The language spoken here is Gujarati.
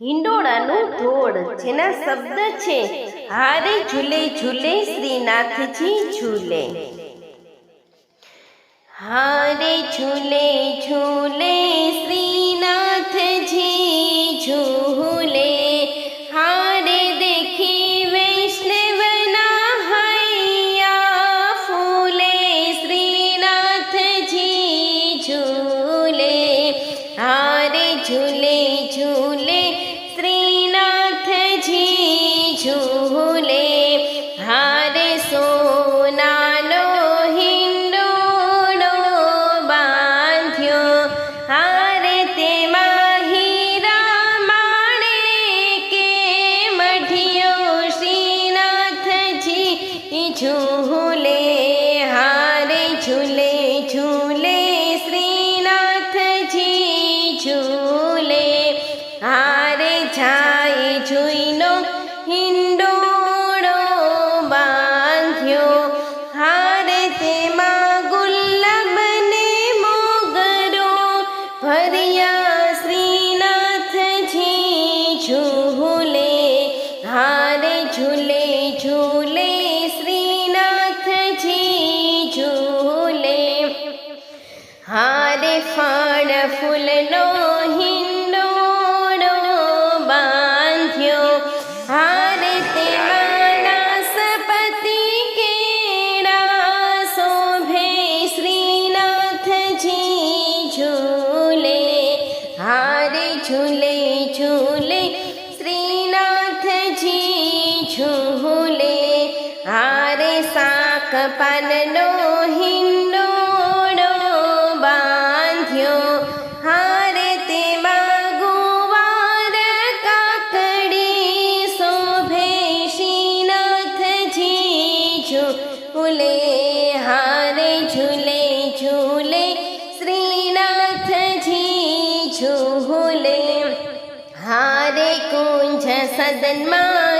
હિંડોળાનું ધોળ, જેના શબ્દ છે હારે ઝૂલે ઝૂલે શ્રીનાથજી ઝૂલે. હારે ઝૂલે ઝૂલે શ્રીનાથજી ઝૂલે, હારે દેખી વૈષ્ણવના હૈયા ફૂલે. શ્રીનાથજી ઝૂલે, હારે ઝૂલે ઝૂલે શ્રીનાથજી ઝૂલે. હારે સોનાનો હિંડોળો બાંધ્યો, હારે તેમાં હીરા માણેકે મઢ્યો. શ્રીનાથજી ઝૂલે, હારે ઝૂલે ઝૂલે શ્રીનાથજી ઝૂલે. હારે જાય જોઈનો હિંડોળો બાંધ્યો, હારે તેમાં ગુલાબને મોગરો ભર્યા. શ્રીનાથજી ઝૂલે, હારે ઝૂલે ઝૂલે શ્રીનાથજી ઝૂલે. હારે ફળ ફૂલનો હિંડોળો બાંધ્યો, હારે તેમાં નાસપતિ કેળા શોભે. શ્રીનાથજી ઝૂલે, હારે ઝૂલે ઝૂલે શ્રીનાથજી ઝૂલે. હારે શાક પાનનો હિંડોળો બાંધ્યો, હારે તેમાં ગુવાર કાકડી શોભે. શ્રીનાથજી ઝૂલે, હારે ઝૂલે ઝૂલે શ્રીનાથજી ઝૂલે. હારે કુંજ સદનમાં